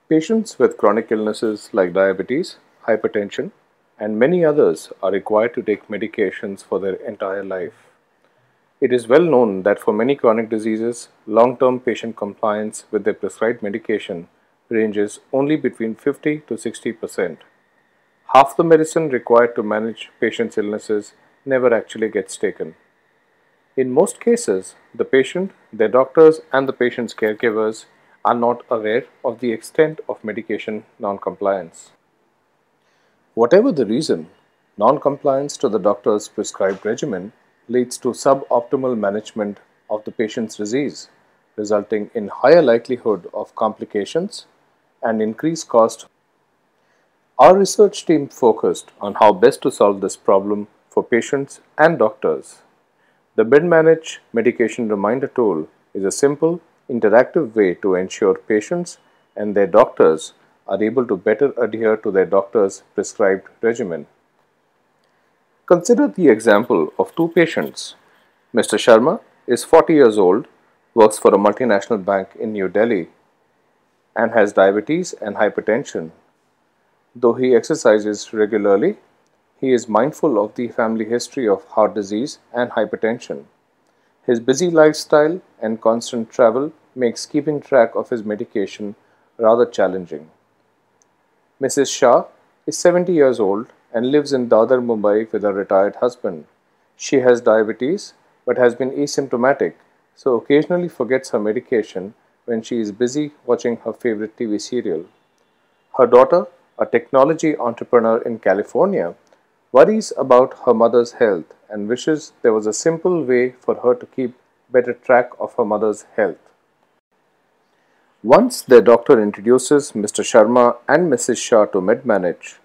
Patients with chronic illnesses like diabetes, hypertension, and many others are required to take medications for their entire life. It is well known that for many chronic diseases, long-term patient compliance with their prescribed medication ranges only between 50 to 60%. Half the medicine required to manage patients' illnesses never actually gets taken. In most cases, the patient, their doctors, and the patient's caregivers are not aware of the extent of medication non-compliance. Whatever the reason, non-compliance to the doctor's prescribed regimen leads to suboptimal management of the patient's disease, resulting in higher likelihood of complications and increased cost. Our research team focused on how best to solve this problem for patients and doctors. The MedManage medication reminder tool is a simple, interactive way to ensure patients and their doctors are able to better adhere to their doctor's prescribed regimen. Consider the example of two patients. Mr. Sharma is 40 years old, works for a multinational bank in New Delhi, and has diabetes and hypertension. Though he exercises regularly, he is mindful of the family history of heart disease and hypertension. His busy lifestyle and constant travel makes keeping track of his medication rather challenging. Mrs. Shah is 70 years old and lives in Dadar, Mumbai with her retired husband. She has diabetes but has been asymptomatic, so occasionally forgets her medication when she is busy watching her favorite TV serial. Her daughter, a technology entrepreneur in California, worries about her mother's health and wishes there was a simple way for her to keep better track of her mother's health. Once their doctor introduces Mr. Sharma and Mrs. Shah to MedManage,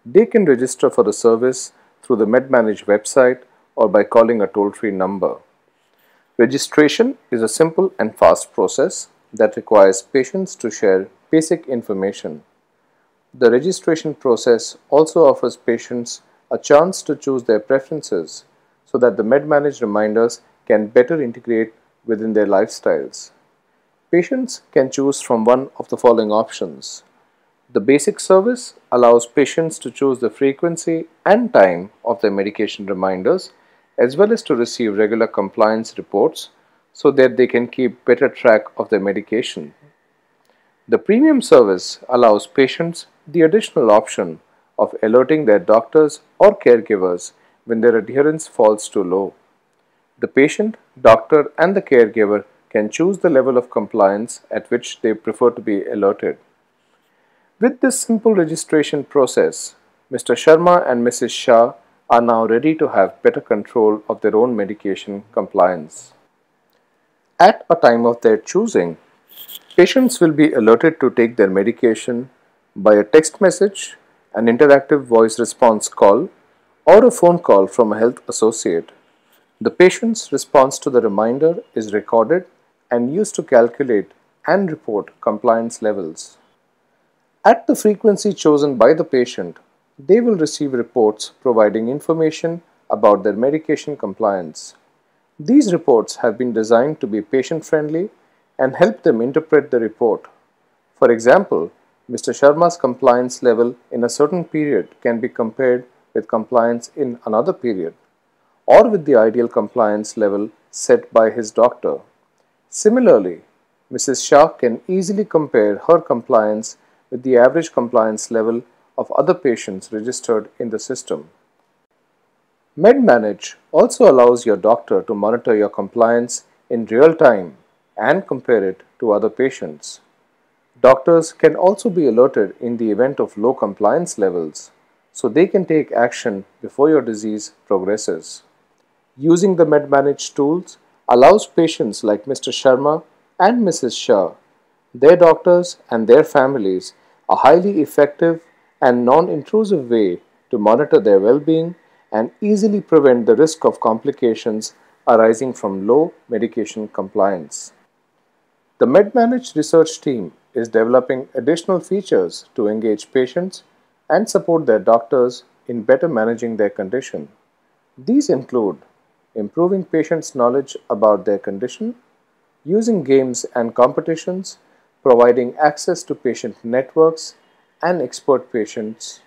they can register for the service through the MedManage website or by calling a toll-free number. Registration is a simple and fast process that requires patients to share basic information. The registration process also offers patients a chance to choose their preferences so that the MedManage reminders can better integrate within their lifestyles. Patients can choose from one of the following options. The basic service allows patients to choose the frequency and time of their medication reminders as well as to receive regular compliance reports so that they can keep better track of their medication. The premium service allows patients the additional option of alerting their doctors or caregivers when their adherence falls too low. The patient, doctor, and the caregiver can choose the level of compliance at which they prefer to be alerted. With this simple registration process, Mr. Sharma and Mrs. Shah are now ready to have better control of their own medication compliance. At a time of their choosing, patients will be alerted to take their medication by a text message, an interactive voice response call, or a phone call from a health associate. The patient's response to the reminder is recorded and used to calculate and report compliance levels. At the frequency chosen by the patient, they will receive reports providing information about their medication compliance. These reports have been designed to be patient-friendly and help them interpret the report. For example, Mr. Sharma's compliance level in a certain period can be compared with compliance in another period, or with the ideal compliance level set by his doctor. Similarly, Mrs. Shah can easily compare her compliance with the average compliance level of other patients registered in the system. MedManage also allows your doctor to monitor your compliance in real time and compare it to other patients. Doctors can also be alerted in the event of low compliance levels, so they can take action before your disease progresses. Using the MedManage tools allows patients like Mr. Sharma and Mrs. Shah, their doctors and their families a highly effective and non-intrusive way to monitor their well-being and easily prevent the risk of complications arising from low medication compliance. The MedManage research team is developing additional features to engage patients and support their doctors in better managing their condition. These include improving patients' knowledge about their condition, using games and competitions, providing access to patient networks and expert patients